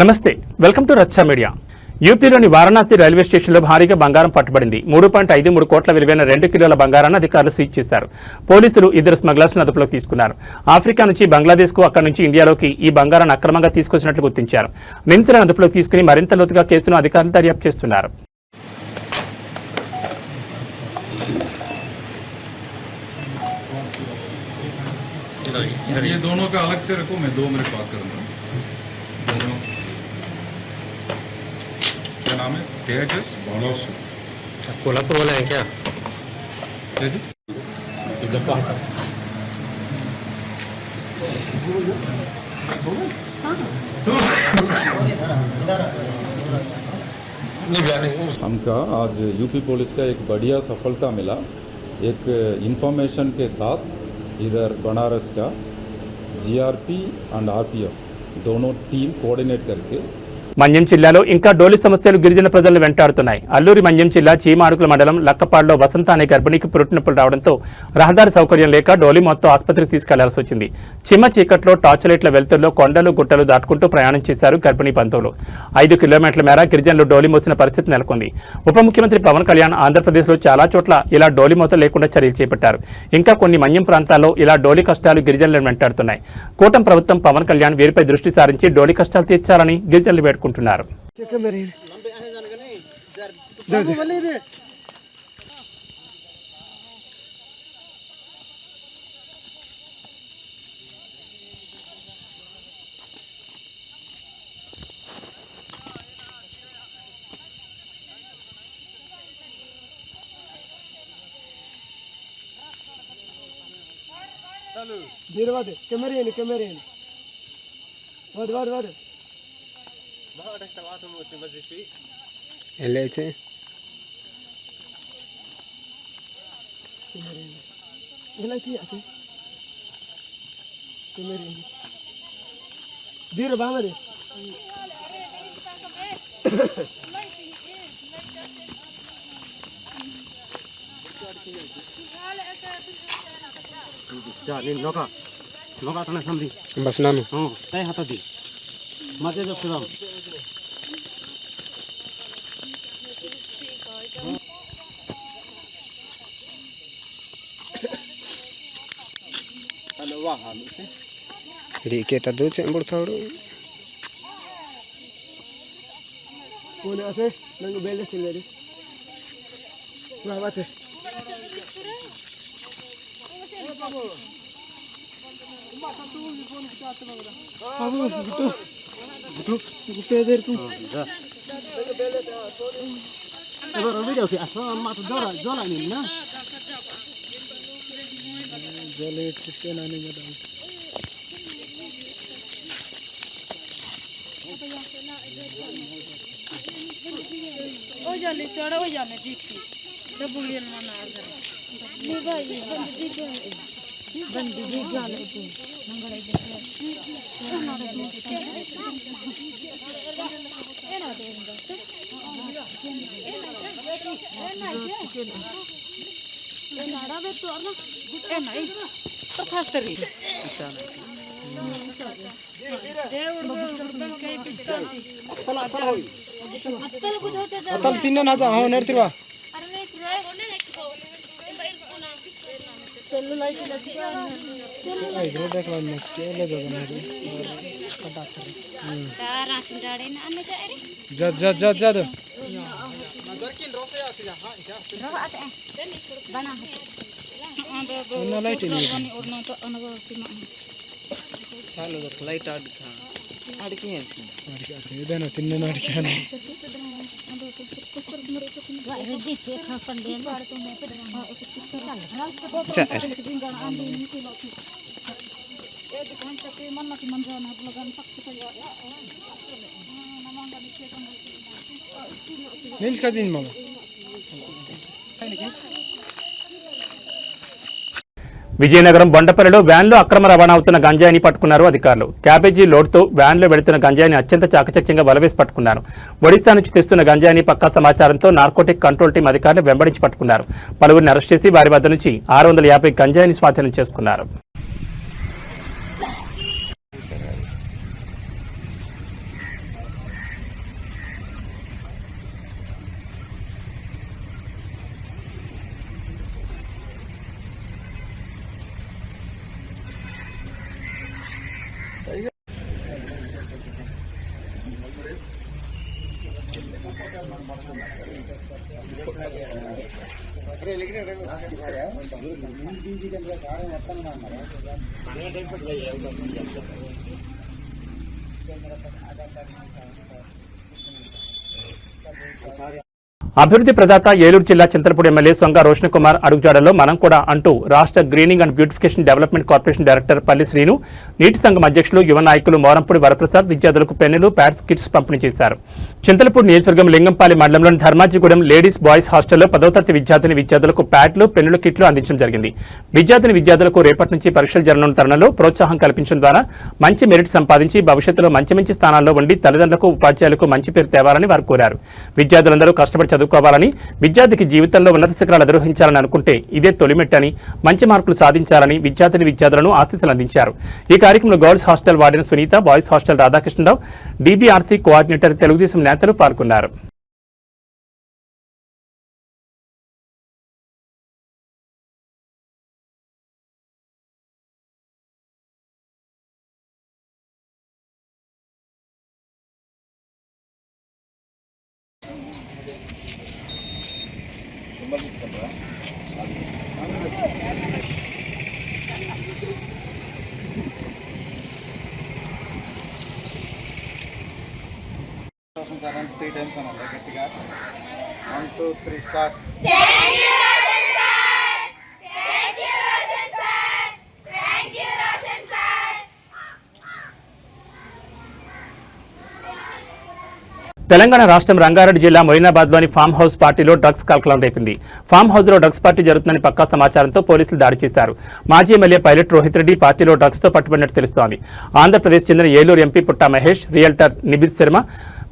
నమస్తే, welcome to రచ్చ media. యూపీలోని వారణాసి రైల్వే స్టేషన్లో భారీగా బంగారం పట్టుబడింది. 3.53 కోట్ల విలువైన 2 కిలోల బంగారాన్ని అధికారులు సీజ్ చేశారు. పోలీసులు ఇద్దరు స్మగ్లర్స్ను అదుపులోకి తీసుకున్నారు. ఆఫ్రికా నుంచి బంగ్లాదేశ్కు, అక్కడి నుంచి ఇండియాలోకి ఈ బంగారాన్ని అక్రమంగా తీసుకొచ్చినట్లు గుర్తించారు. నిందితులను అదుపులోకి తీసుకుని మరింత లోతుగా కేసును అధికారులు దర్యాప్తు చేస్తున్నారు. ये दोनों का अलग से रखो, मैं 2 मिनट बात करूंगा. दोनों क्या नाम है? तेजस बालासु. कोल्हापुर वाला है क्या? तेजस हमका आज यूपी पुलिस का एक बढ़िया सफलता मिला. एक इंफॉर्मेशन के साथ इधर बनारस का जीआरपी एंड आरपीएफ दोनों टीम कोऑर्डिनेट करके మన్యం జిల్లాలో ఇంకా డోలి సమస్యలు గిరిజన ప్రజలను వెంటాడుతున్నాయి. అల్లూరి మన్యం జిల్లా చీమాడుగుల మండలం లక్కపాడులో వసంత అనే గర్భిణికి పురుటినొప్పులు రావడంతో రహదారి సౌకర్యం లేక డోలి మొత్తం ఆసుపత్రికి తీసుకెళ్లాల్సి వచ్చింది. చిమ్మ చీకట్లో టార్చ్ లైట్ల వెలుతురులో కొండలు గుట్టలు దాటుకుంటూ ప్రయాణం చేశారు గర్భిణీ బంధువులు. 5 కిలోమీటర్ల మేర గిరిజనులు డోలి మోసిన పరిస్థితి నెలకొంది. ఉప ముఖ్యమంత్రి పవన్ కళ్యాణ్ ఆంధ్రప్రదేశ్లో చాలా చోట్ల ఇలా డోలి మోత లేకుండా చర్యలు చేపట్టారు. ఇంకా కొన్ని మన్యం ప్రాంతాల్లో ఇలా డోలి కష్టాలు గిరిజనులను వెంటాడుతున్నాయి. కూటమి ప్రభుత్వం పవన్ కళ్యాణ్ వీరిపై దృష్టి సారించి డోలి కష్టాలు తీర్చాలని గిరిజనులు వేడుకుంటున్నారు. LHC Dir bamare Jadi noka tanah samdi. बस नानु Teh hata di. Mate jab suram. Ano wahan se? Rike tadu cembur thodu. kone ase nang bele silleri wa bate Abu gutu eder ku Ebar video ki aso mat jola ni na. jale kiske nane madam ओ जाले चढ़ा हो जाने GP सब Boolean मना आदर ये भाई बंदी जी जाने तू मंगल दे एना देंदा एना रावे तो ना एना तो खास करी अच्छा దేవుడు గుర్తం కై పిస్తాసి అత్తలు కుछ होते atal tinno na ja ho nertirwa अरे नहीं रे होने नहीं सेलुलाइट लगी ai do dekla next ke le jaga na re तारा सुंडाड़े ना आने जा रे ja do Darkin rofe asila ha क्या? रह आते बना tinno light ni और ना तो अनुभव सीमा सालो 10 लाइट आड का आड की है idana tinno na adikana ready से खपन दे बाड़ तो मैं अच्छा ये दुकान चके मन ना की मन जाना लगन तक से नमंगा नीचे कम nens ka jin mala Vizianagaram బొండపల్లిలో వ్యాన్లో అక్రమ రవాణా అవుతున్న గంజాయిని పట్టుకున్నారు అధికారులు. క్యాబేజీ లోడ్తో వ్యాన్లో వెళుతున్న గంజాయిని అత్యంత చాకచక్యంగా వలవేసి పట్టుకున్నారు. ఒడిశా నుంచి తెస్తున్న గంజాయిని పక్కా సమాచారంతో నార్కోటిక్ కంట్రోల్ టీం అధికారులు వెంబడించి పట్టుకున్నారు. పలువురిని అరెస్ట్ చేసి వారి వద్ద నుంచి 650 గంజాయిని స్వాధీనం చేసుకున్నారు. అభివృద్ధి ప్రదాత ఏలూరు జిల్లా చింతలపూడి ఎమ్మెల్యే సొంగ రోషన్ కుమార్ అడుగుజాడలో మనం కూడా అంటూ రాష్ట్ర greening and beautification development corporation director పల్లి శ్రీను, నీటి సంఘం అధ్యక్షులు యువ నాయకులు మోరంపూడి వరప్రసాద్ విద్యార్థులకు పెన్నులు, ప్యాడ్స్, కిట్స్ పంపిణీ చేశారు. చింతలపూడి నియోజకవర్గం లింగంపాలి మండలంలోని ధర్మాజిగూడెం లేడీస్ బాయ్స్ హాస్టల్లో 10వ తరగతి విద్యార్థులకు ప్యాడ్లు, పెన్నులు, కిట్లు అందించడం జరిగింది. విద్యార్థులకు రేపటి నుంచి పరీక్షలు జరగనున్న తరుణంలో ప్రోత్సాహం కల్పించడం ద్వారా మంచి మెరిట్ సంపాదించి భవిష్యత్తులో మంచి స్థానాల్లో ఉండి తల్లిదండ్రులకు, ఉపాధ్యాయులకు మంచి పేరు తేవాలని వారు కోరారు. విద్యార్థులందరూ కష్టపడి చదువుకోవాలని, విద్యార్థికి జీవితంలో ఉన్నత శిఖరాలు అధిరోహించాలని అనుకుంటే ఇదే తొలిమెట్టని, మంచి మార్కులు సాధించాలని విద్యార్థులను ఆశీస్సులు అందించారు. ఈ కార్యక్రమంలో girls hostel warden Sunitha, boys hostel Radhakrishnarao, DBRC coordinator Telugudesam నేతలు పాల్గొన్నారు. Three times another. 1, 2, 3, start. Thank you, Roshan sir. Thank you, Roshan sir. Thank you, Roshan sir. Telangana రాష్ట్రం రంగారెడ్డి జిల్లా మొయినాబాద్లోని ఫామ్ హౌస్ పార్టీలో డ్రగ్స్ కలకలం రేపింది. ఫామ్ హౌస్లో డ్రగ్స్ పార్టీ జరుగుతుందని పక్కా సమాచారంతో పోలీసులు దాడి చేశారు. మాజీ ఎమ్మెల్యే పైలట్ రోహిత్ రెడ్డి పార్టీలో డ్రగ్స్తో పట్టుబడినట్టు తెలుస్తోంది. ఆంధ్రప్రదేశ్ చెందిన ఏలూరు ఎంపీ పుట్టా మహేష్, రియల్టర్ నిబిద్ శర్మ,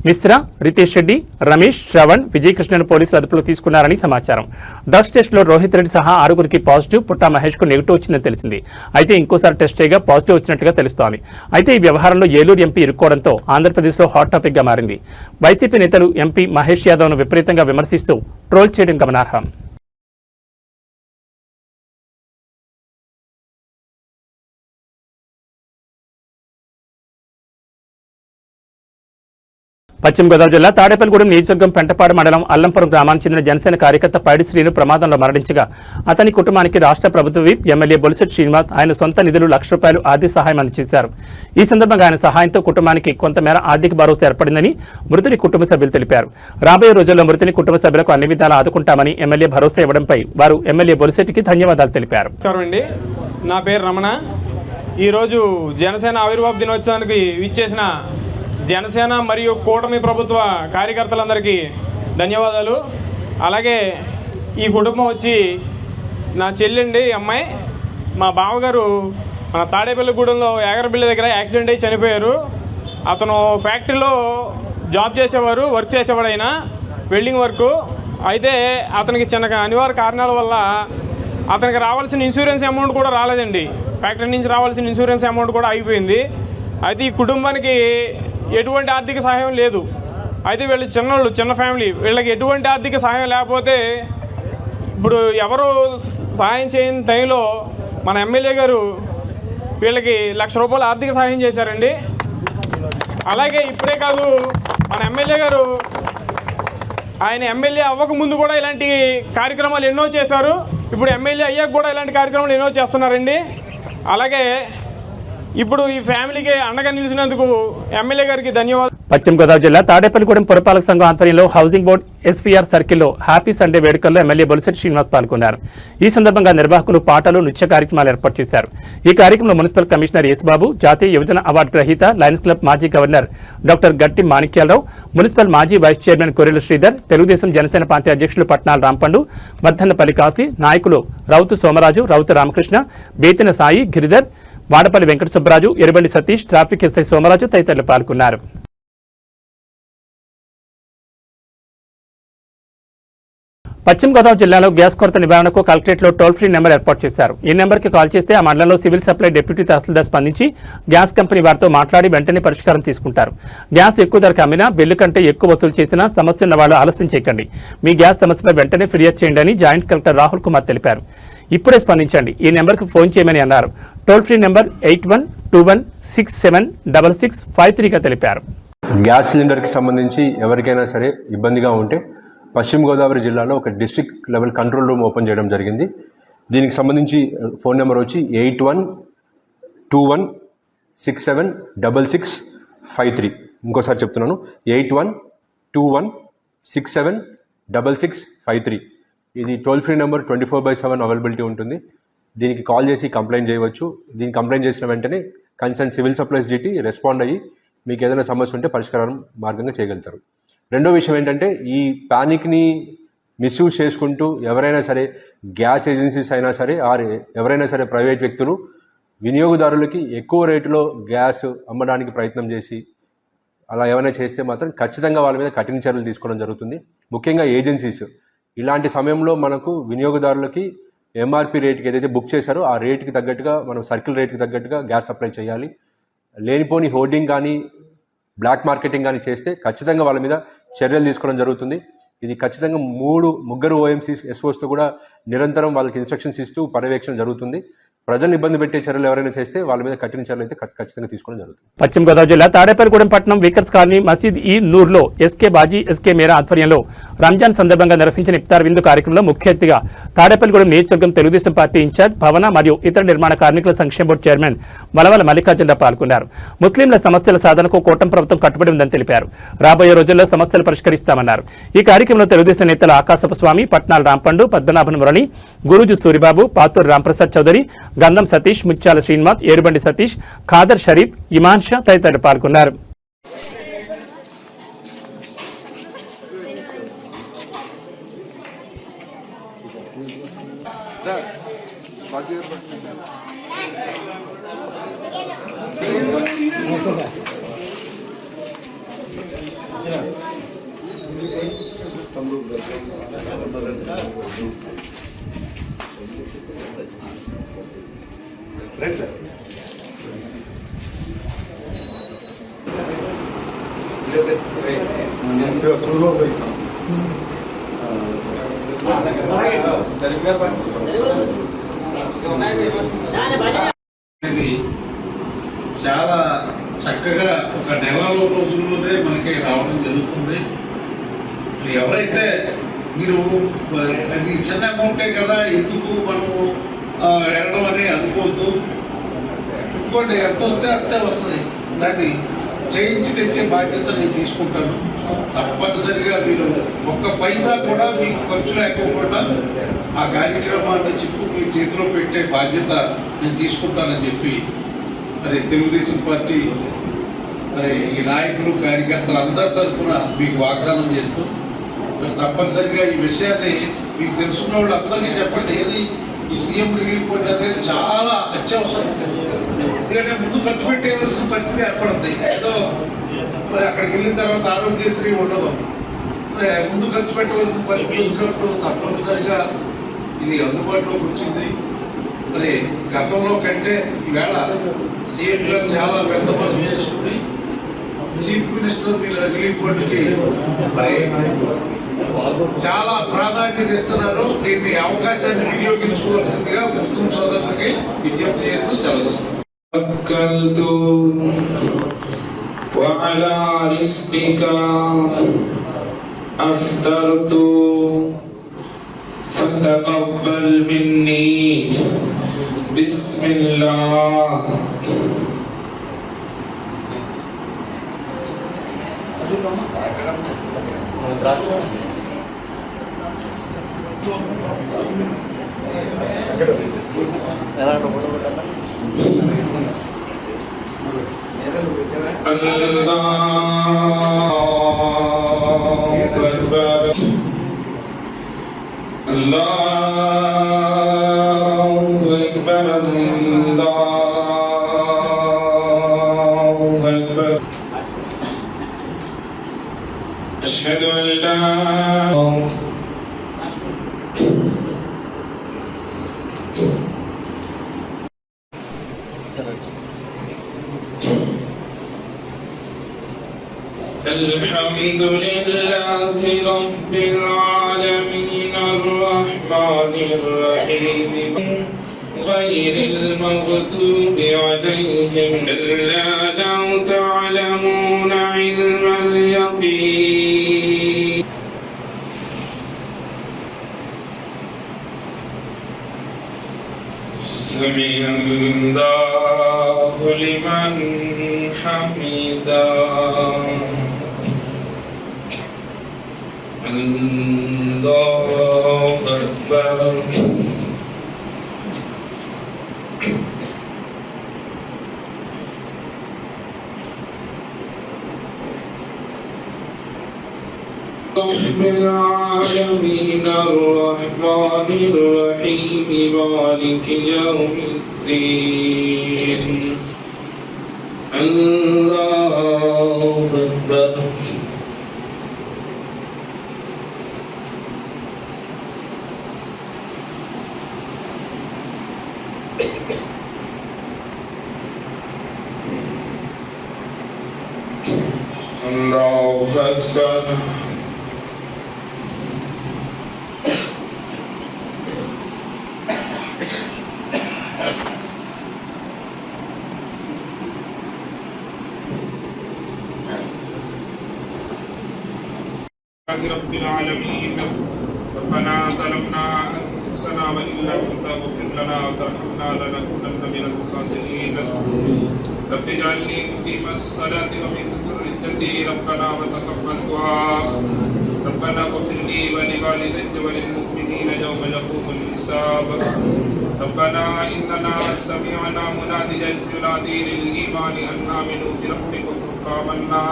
మిశ్రా, రితేష్ రెడ్డి, రమేష్, శ్రవణ్, విజయకృష్ణను పోలీసులు అదుపులో తీసుకున్నారని సమాచారం. డ్రగ్స్ టెస్టులో రోహిత్ రెడ్డి సహా 6గురికి పాజిటివ్, పుట్టా మహేష్కు నెగిటివ్ వచ్చిందని తెలిసింది. అయితే ఇంకోసారి టెస్ట్ చేయగా పాజిటివ్ వచ్చినట్టుగా తెలుస్తోంది. అయితే ఈ వ్యవహారంలో ఏలూరు ఎంపీ ఇరుక్కోవడంతో ఆంధ్రప్రదేశ్లో హాట్ టాపిక్గా మారింది. వైసీపీ నేతలు ఎంపీ మహేష్ యాదవ్ను విపరీతంగా విమర్శిస్తూ ట్రోల్ చేయడం గమనార్హం. పశ్చిమ గోదావరి జిల్లా తాడేపల్లిగూడెం నియోజకవర్గం పెంటపాడు మండలం అల్లంపురం గ్రామానికి చెందిన జనసేన కార్యకర్త పైడి శ్రీను ప్రమాదంలో మరణించగా అతని కుటుంబానికి రాష్ట్ర ప్రభుత్వ విప్ ఎమ్మెల్యే బొలిశెట్టి శ్రీనివాస్ ఆయన సొంత నిధులు ₹1,00,000 ఆర్థిక సహాయం అందజేశారు. ఈ సందర్భంగా ఆయన సహాయంతో కుటుంబానికి కొంతమేర ఆర్థిక భరోసా ఏర్పడిందని మృతుని కుటుంబ సభ్యులు తెలిపారు. రాబోయే రోజుల్లో మృతుని కుటుంబ సభ్యులకు అన్ని విధాలా ఆదుకుంటామని ఎమ్మెల్యే భరోసా ఇవ్వడంపై వారు ఎమ్మెల్యే బొలిశెట్టికి ధన్యవాదాలు తెలిపారు. నా పేరు రమణ. ఈరోజు జనసేన ఆవిర్భావ దినోత్సవానికి విచ్చేసిన జనసేన మరియు కూటమి ప్రభుత్వ కార్యకర్తలందరికీ ధన్యవాదాలు. అలాగే ఈ కుటుంబం వచ్చి నా చెల్లిండి అమ్మాయి, మా బావగారు మన తాడేపల్లిగూడెంలో యాగరబిల్లి దగ్గర యాక్సిడెంట్ అయ్యి చనిపోయారు. అతను ఫ్యాక్టరీలో వర్క్ చేసేవాడు, అయినా వెల్డింగ్ వర్క్. అయితే అతనికి చిన్న అనివార్య కారణాల వల్ల అతనికి రావాల్సిన ఇన్సూరెన్స్ అమౌంట్ కూడా రాలేదండి. ఫ్యాక్టరీ నుంచి రావాల్సిన ఇన్సూరెన్స్ అమౌంట్ కూడా అయిపోయింది. అయితే ఈ కుటుంబానికి ఎటువంటి ఆర్థిక సహాయం లేదు. అయితే వీళ్ళు చిన్న ఫ్యామిలీ, వీళ్ళకి ఎటువంటి ఆర్థిక సహాయం లేకపోతే ఇప్పుడు ఎవరు సహాయం చేయని టైంలో మన ఎమ్మెల్యే గారు వీళ్ళకి ₹1,00,000 ఆర్థిక సహాయం చేశారండి. అలాగే ఇప్పుడే కాదు, మన ఎమ్మెల్యే గారు ఆయన ఎమ్మెల్యే అవ్వక ముందు కూడా ఇలాంటి కార్యక్రమాలు ఎన్నో చేశారు. ఇప్పుడు ఎమ్మెల్యే అయ్యాక కూడా ఇలాంటి కార్యక్రమాలు ఎన్నో చేస్తున్నారండి. అలాగే ఇప్పుడు ఈ ఫ్యామిలీకి అండగా నిలిచినందుకు ఎమ్మెల్యే గారికి ధన్యవాదాలు. పశ్చిమ గోదావరి జిల్లా తాడేపల్లిగూడెం పురపాలక సంఘం ఆధ్వర్యంలో హౌసింగ్ బోర్డు ఎస్వీఆర్ సర్కిల్లో హ్యాపీ సండే వేడుకల్లో ఎమ్మెల్యే బొలిశెట్టి శ్రీనివాస్ పాల్గొన్నారు. ఈ సందర్భంగా నిర్వాహకులు పాటలు, నృత్య కార్యక్రమాలు ఏర్పాటు చేశారు. ఈ కార్యక్రమంలో మున్సిపల్ కమిషనర్ యేసుబాబు, జాతీయ యువజన అవార్డు గ్రహీత, లయన్స్ క్లబ్ మాజీ governor doctor Gatti Manikyalarao, municipal మాజీ vice chairman Korrela Sridhar, Telugudesam Janasena party అధ్యక్షులు పట్నాల రాంపండు, మద్దన్నపల్లి కాఫీ, నాయకులు రౌతు సోమరాజు, రౌతు రామకృష్ణ, బేతిన సాయి, గిరిధర్, వాడపల్లి వెంకట సుబ్బరాజు, ఎర్రబండి సతీష్, ట్రాఫిక్ ఎస్ఐ సోమరాజు తదితరులు పాల్గొన్నారు. పశ్చిమ గోదావరి జిల్లాలో గ్యాస్ కొరత నివారణకు కలెక్టరేట్లో టోల్ ఫ్రీ నెంబర్ ఏర్పాటు చేశారు. ఈ నెంబర్కి కాల్ చేస్తే ఆ మండలంలో సివిల్ సప్లై డిప్యూటీ తహసీల్దార్ స్పందించి గ్యాస్ కంపెనీ వారితో మాట్లాడి వెంటనే పరిష్కారం తీసుకుంటారు. గ్యాస్ ఎక్కువ ధరకు అమ్మినా, బిల్లు కంటే ఎక్కువ వసూలు చేసినా సమస్య ఉన్న వాళ్ళు ఆలస్యం చేయకండి. మీ గ్యాస్ సమస్యపై వెంటనే ఫిర్యాదు చేయండి అని జాయింట్ కలెక్టర్ రాహుల్ కుమార్ తెలిపారు. ఇప్పుడే స్పందించండి, ఈ నెంబర్కు ఫోన్ చేయమని అన్నారు. టోల్ ఫ్రీ నెంబర్ 8121676653గా తెలిపారు. గ్యాస్ సిలిండర్కి సంబంధించి ఎవరికైనా సరే ఇబ్బందిగా ఉంటే పశ్చిమ గోదావరి జిల్లాలో ఒక district level control room open చేయడం జరిగింది. దీనికి సంబంధించి ఫోన్ నెంబర్ వచ్చి 8121676653. ఇంకోసారి చెప్తున్నాను, 8121676653. ఇది టోల్ ఫ్రీ నెంబర్ 24/7 అవైలబిలిటీ ఉంటుంది. దీనికి కాల్ చేసి కంప్లైంట్ చేయవచ్చు. దీనికి కంప్లైంట్ చేసిన వెంటనే concern civil supplies GT respond అయ్యి మీకు ఏదైనా సమస్య ఉంటే పరిష్కారం మార్గంగా చేయగలుగుతారు. రెండో విషయం ఏంటంటే, ఈ ప్యానిక్ని మిస్యూజ్ చేసుకుంటూ ఎవరైనా సరే, గ్యాస్ ఏజెన్సీస్ అయినా సరే, ఎవరైనా సరే ప్రైవేట్ వ్యక్తులు వినియోగదారులకి ఎక్కువ రేటులో గ్యాస్ అమ్మడానికి ప్రయత్నం చేసి అలా ఏమైనా చేస్తే మాత్రం ఖచ్చితంగా వాళ్ళ మీద కఠిన చర్యలు తీసుకోవడం జరుగుతుంది. ముఖ్యంగా ఏజెన్సీస్ ఇలాంటి సమయంలో మనకు వినియోగదారులకి ఎంఆర్పి రేట్కి ఏదైతే బుక్ చేశారో ఆ రేట్కి తగ్గట్టుగా మనం సర్కిల్ రేట్కి తగ్గట్టుగా గ్యాస్ సప్లై చేయాలి. లేనిపోని హోర్డింగ్ కానీ బ్లాక్ మార్కెటింగ్ కానీ చేస్తే ఖచ్చితంగా వాళ్ళ మీద చర్యలు తీసుకోవడం జరుగుతుంది. ఇది ఖచ్చితంగా ముగ్గురు ఓఎంసీ ఎస్ఓస్తో కూడా నిరంతరం వాళ్ళకి ఇన్స్ట్రక్షన్స్ ఇస్తూ పర్యవేక్షణ జరుగుతుంది. ప్రజలను ఇబ్బంది పెట్టే చర్యలు ఎవరైనా చేస్తే వాళ్ళ మీద కఠిన చర్యలు అయితే ఖచ్చితంగా తీసుకోవడం జరుగుతుంది. పశ్చిమ గోదావరి జిల్లా తాడేపల్లిగూడెం పట్టణం వీకర్స్ కాలనీ మసీద్ ఈ నూర్లో ఎస్కే బాజీ ఎస్కే మేరా ఆధ్వర్యంలో రంజాన్ సందర్భంగా నిర్వహించిన ఇఫ్తార్ విందు కార్యక్రమంలో ముఖ్య అతిథిగా తాడేపల్లిగూడెం నియోజకవర్గం తెలుగుదేశం పార్టీ ఇన్ఛార్జ్ భవన మరియు ఇతర నిర్మాణ కార్మికుల సంక్షేమ బోర్డు చైర్మన్ మలవల మల్లికార్జునరావు పాల్గొన్నారు. ముస్లింల సమస్యల సాధనకు కూటమి ప్రభుత్వం కట్టుబడి ఉందని తెలిపారు. రాబోయే రోజుల్లో సమస్యలు పరిష్కరిస్తామన్నారు. ఈ కార్యక్రమంలో తెలుగుదేశం నేతలు ఆకాశపు స్వామి, పట్నాల రాంపండు, పద్మనాభన్ మురళి, గురూజు సూరిబాబు, పాతూరు రాంప్రసాద్ చౌదరి, గంధం సతీష్, ముత్యాల శ్రీనివాస్, ఏడుబండి సతీష్, ఖాదర్ షరీఫ్, ఇమాన్ షా తదితరులు పాల్గొన్నారు. చాలా చక్కగా ఒక నెల రోజుల్లోనే మనకి రావడం జరుగుతుంది. ఎవరైతే మీరు అది చిన్న అమౌంటే కదా ఎందుకు మనము వెళ్ళడం అని అనుకోవద్దు. ఎందుకంటే ఎంత వస్తే అంతే వస్తుంది. దాన్ని చేయించి తెచ్చే బాధ్యత నేను తీసుకుంటాను. తప్పనిసరిగా మీరు ఒక్క పైసా కూడా మీకు ఖర్చు లేకోకుండా ఆ కార్యక్రమాన్ని చిక్కు మీ చేతిలో పెట్టే బాధ్యత నేను తీసుకుంటానని చెప్పి మరి తెలుగుదేశం పార్టీ మరి ఈ నాయకులు కార్యకర్తలు అందరి తరఫున మీకు వాగ్దానం చేస్తూ మరి తప్పనిసరిగా ఈ విషయాన్ని మీకు తెలుసుకున్న వాళ్ళు అందరికీ చెప్పండి. ఏది ఈ సీఎం రిలీఫ్ ఫండ్ అనేది చాలా అత్యవసరం. ఎందుకంటే ముందు ఖర్చు పెట్టేయవలసిన పరిస్థితి ఏర్పడుతుంది. ఏదో మరి అక్కడికి వెళ్ళిన తర్వాత ఆరోగ్యశ్రీ ఉండదు. మరి ముందు ఖర్చు పెట్టవలసిన పరిస్థితి వచ్చినప్పుడు తప్పనిసరిగా ఇది అందుబాటులోకి వచ్చింది. మరి గతంలో కంటే ఈవేళ సీఎం గారు చాలా పెద్ద పనులు చేసుకుని చీఫ్ మినిస్టర్ రిలీఫ్ ఫండ్కి మరి చాలా ప్రాధాన్యత ఇస్తున్నారు. దీన్ని అవకాశాన్ని వినియోగించుకోవాల్సిందిగా ముస్లిం సోదరులకి విజ్ఞప్తి చేస్తూ సెలవు. وعلى رزقك أفطرت فتقبل مني بسم الله. أشهد أن لا الحمد لله رب العالمين الرحمن الرحيم غير المغضوب عليهم إلا لو تعلمون علم سمع الله لمن حمده الله أكبر رب العالمين الرحمن الرحيم مالك يوم الدين الله أكبر الله أكبر رب العالمين ربنا ظلمنا أنفسنا وإن لم تغفر لنا وترحمنا لنكونن من الخاسرين رب اجعلني مقيم الصلاة ومن ذريتي ربنا وتقبل دعاء ربنا اغفر لي ولوالدي وللمؤمنين يوم يقوم الحساب ربنا إننا سمعنا مناديا ينادي للإيمان أن آمنوا بربكم فآمنا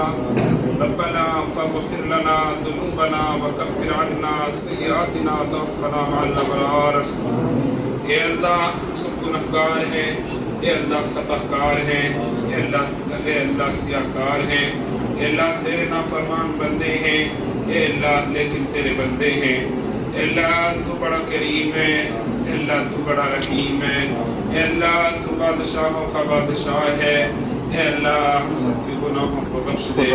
ربنا فاغفر لنا ذنوبنا وكفر عنا سيئاتنا وتوفنا مع الأبرار اے اللہ ہم سب گنہگار ہیں اے اللہ خطاکار ہیں اے اللہ سیاہکار ہیں اے اللہ تیرے نافرمان بندے ہیں اے اللہ لیکن تیرے بندے ہیں اے اللہ تو بڑا کریم ہے اے اللہ تو بڑا رحیم ہے اے اللہ تو بادشاہوں کا بادشاہ ہے اے اللہ ہم سب کے گناہوں کو بخش دے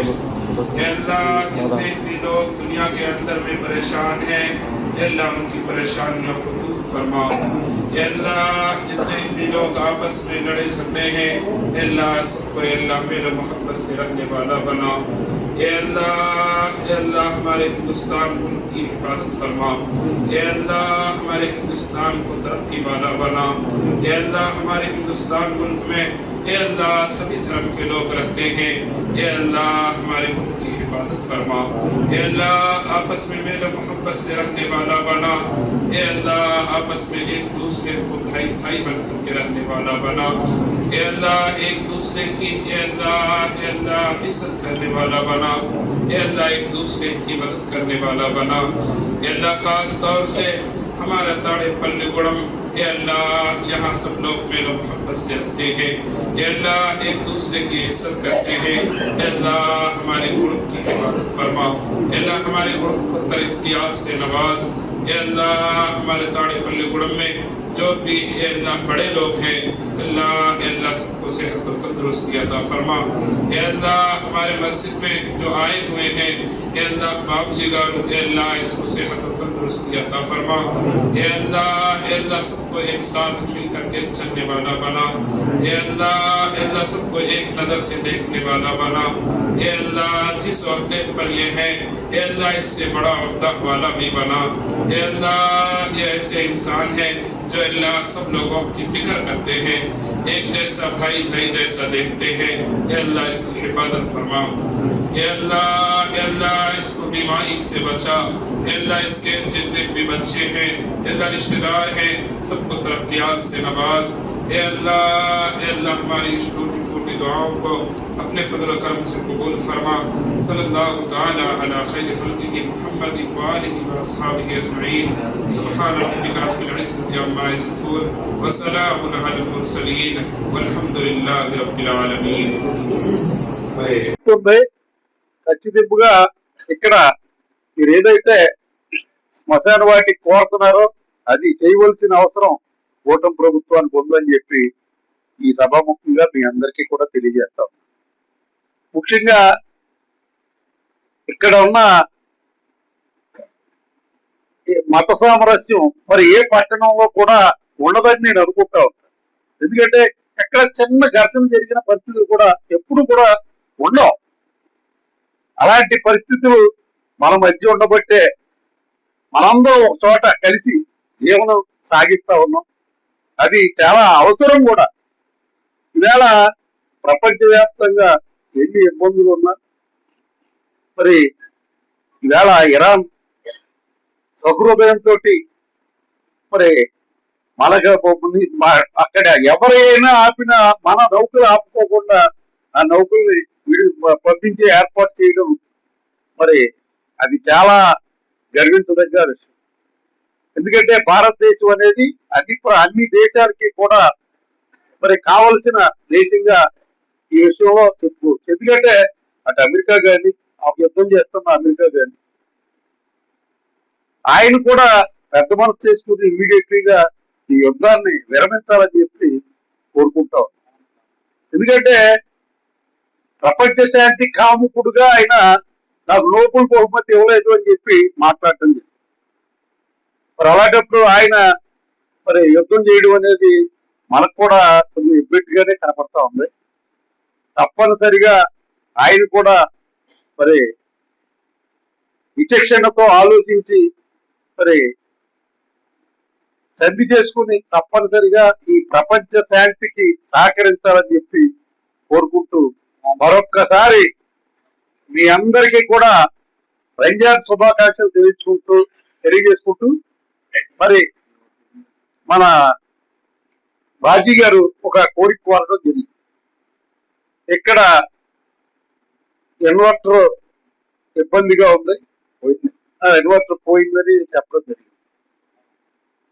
اے اللہ جتنے بھی لوگ دنیا کے اندر میں پریشان ہیں اے اللہ ان کی پریشانیوں کو دور فرما اے اللہ جتنے بھی لوگ آپس میں لڑے جھگڑے ہیں اے اللہ سب کو اے اللہ میل و محبت سے رہنے والا بنا اے اللہ ہمارے ہندوستان ملک کی حفاظت فرما اے اللہ ہمارے ہندوستان کو ترقی والا بنا اے اللہ ہمارے ہندوستان ملک میں اے اللہ سبھی دھرم کے لوگ رہتے ہیں اے اللہ ہمارے ملک کی حفاظت فرما اے اللہ آپس میں میل و محبت سے رہنے والا بنا اے اللہ آپس میں ایک دوسرے کو بھائی بھائی بن کر کے رہنے والا بنا اے اللہ ایک دوسرے کی اے اللہ عزت کرنے والا بنا اے اللہ ایک دوسرے کی مدد کرنے والا بنا اے اللہ خاص طور سے ہمارا تاڑے پلے گڑم اے اللہ یہاں سب لوگ میل و محبت سے رہتے ہیں اے اللہ ایک دوسرے کی عزت کرتے ہیں اے اللہ ہمارے گروپ کی حفاظت فرما اے اللہ ہمارے گروپ کو ترقیات سے نواز اے اللہ ہمارے تاڑے پلے گڑم میں جو بھی اے اللہ بڑے لوگ ہیں اے اللہ سب کو صحت و تندرستی عطا فرما اے اللہ ہمارے مسجد میں جو آئے ہوئے ہیں اے اللہ باپ جی گارو اے اللہ اس کو صحت و تندرستی عطا فرما اے اللہ سب کو ایک ساتھ مل کر کے چلنے والا بنا اے اللہ سب کو ایک نظر سے دیکھنے والا بنا اے اللہ جس عہدے پر یہ ہے اے اللہ اس سے بڑا عہدہ والا بھی بنا اے اللہ یہ ایسے انسان ہیں جو اللہ سب لوگوں کی فکر کرتے ہیں ایک جیسا بھائی جیسا دیکھتے ہیں اے اللہ اس کی حفاظت فرما اے اللہ اس کو بیماری سے بچا اے اللہ اس کے جتنے بھی بچے ہیں اے اللہ رشتہ دار ہیں سب کو ترقیات سے نواز اے اللہ ہماری اس ٹوٹی پھوٹی دعاؤں کو اپنے فضل و کرم سے قبول فرما صلی اللہ تعالی علی خیر خلقہ محمد وآلہ واصحابہ اجمعین سبحان ربک رب العزة عما یصفون وسلام علی المرسلین والحمد للہ رب العالمین. ఖచ్చితంగా ఇక్కడ మీరు ఏదైతే శ్మశాన వాటికి కోరుతున్నారో అది చేయవలసిన అవసరం కూటమి ప్రభుత్వానికి ఉందని చెప్పి ఈ సభాముఖంగా మీ అందరికీ కూడా తెలియజేస్తాం. ముఖ్యంగా ఇక్కడ ఉన్న మత సామరస్యం మరి ఏ పట్టణంలో కూడా ఉండదని నేను అనుకుంటా ఉంటాను. ఎందుకంటే ఎక్కడ చిన్న ఘర్షణ జరిగిన పరిస్థితులు కూడా ఎప్పుడు కూడా ఉండవు. అలాంటి పరిస్థితులు మన మధ్య ఉండబట్టే మనందరం ఒక చోట కలిసి జీవనం సాగిస్తా ఉన్నాం. అది చాలా అవసరం కూడా. ఈవేళ ప్రపంచవ్యాప్తంగా ఎన్ని ఇబ్బందులు ఉన్నా మరి ఈవేళ ఇరాన్ సహృదయంతో మరి అక్కడ ఎవరైనా ఆపినా మన నౌకలు ఆపుకోకుండా ఆ నౌకల్ని పంపించే ఏర్పాటు చేయడం మరి అది చాలా గర్వించదగ్గ విషయం. ఎందుకంటే భారతదేశం అనేది అన్ని దేశాలకి కూడా మరి కావలసిన దేశంగా ఈ విషయంలో చెప్పుకోవచ్చు. ఎందుకంటే అటు అమెరికా కానీ ఆ యుద్ధం చేస్తున్న అమెరికా కానీ ఆయన కూడా పెద్ద మనసు చేసుకుని ఇమ్మీడియట్లీగా ఈ యుద్ధాన్ని విరమించాలని చెప్పి కోరుకుంటాం. ఎందుకంటే ప్రపంచ శాంతి కాముకుడుగా ఆయన నాకు నోబెల్ బహుమతి ఇవ్వలేదు అని చెప్పి మాట్లాడటం జరిగింది. మరి అలాంటప్పుడు ఆయన మరి యుద్ధం చేయడం అనేది మనకు కూడా కొంచెం ఇబ్బందిగానే కనపడతా ఉంది. తప్పనిసరిగా ఆయన కూడా మరి విచక్షణతో ఆలోచించి మరి సంధి చేసుకుని తప్పనిసరిగా ఈ ప్రపంచ శాంతికి సహకరించాలని చెప్పి కోరుకుంటూ మరొక్కసారి మీ అందరికీ కూడా రంజాన్ శుభాకాంక్షలు తెలియజేసుకుంటూ మరి మన బాజీ గారు ఒక కోరిక కోరడం జరిగింది. ఇక్కడ ఇన్వర్టర్ ఇబ్బందిగా ఉంది, ఇన్వర్టర్ పోయిందని చెప్పడం జరిగింది.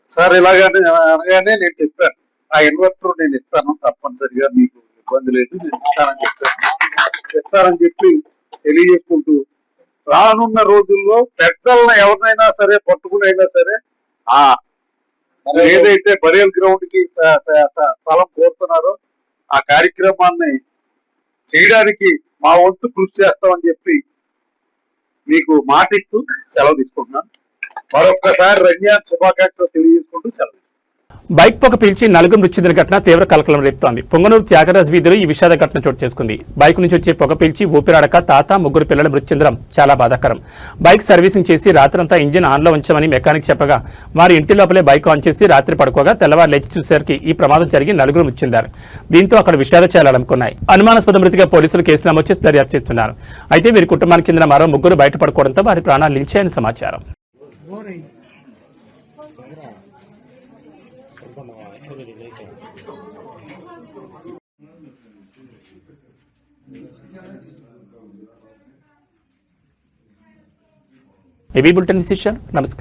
సార్ ఇలాగానే అనగానే నేను చెప్పాను, ఆ ఇన్వర్టర్ నేను ఇస్తాను, తప్పనిసరిగా మీకు ఇబ్బంది లేదు, ఇస్తానని చెప్పి తెలియజేసుకుంటూ రానున్న రోజుల్లో పెద్దలను ఎవరినైనా సరే పట్టుకునైనా సరే ఆ ఏదైతే బరియల్ గ్రౌండ్ కి స్థలం కోరుతున్నారో ఆ కార్యక్రమాన్ని చేయడానికి మా వంతు కృషి చేస్తామని చెప్పి మీకు మాటిస్తూ సెలవు తీసుకుంటున్నాను. మరొక్కసారి రంజాన్ శుభాకాంక్షలు తెలియజేసుకుంటూ సెలవు. బైక్ పొగ పీల్చి నలుగురు మృతి చెందిన ఘటన తీవ్ర కలకలం రేపుతోంది. పొంగనూరు త్యాగరాజ్ వీధిలో ఈ విషాద ఘటన చోటు చేసుకుంది. బైక్ నుంచి వచ్చే పొగ పీల్చి ఊపిరాడక తాత ముగ్గురు పిల్లలు మృతి చెందడం చాలా బాధాకరం. బైక్ సర్వీసింగ్ చేసి రాత్రంతా ఇంజిన్ ఆన్లో ఉంచామని మెకానిక్ చెప్పగా వారి ఇంటి లోపలే బైక్ ఆన్ చేసి రాత్రి పడుకోగా తెల్లవారు లేచి చూసేసరికి ఈ ప్రమాదం జరిగి నలుగురు మృతి చెందారు. దీంతో అక్కడ విషాదచారాలు అలుముకున్నాయి. అనుమానాస్పద మృతిగా పోలీసులు కేసు నమోదు చేసి దర్యాప్తు చేస్తున్నారు. అయితే వీరి కుటుంబానికి చెందిన మరో ముగ్గురు బయటపడుకోవడంతో వారి ప్రాణాలు నిలిచాయని సమాచారం. ఏబీ బులెటిన్ విశేషాలు. నమస్కారం.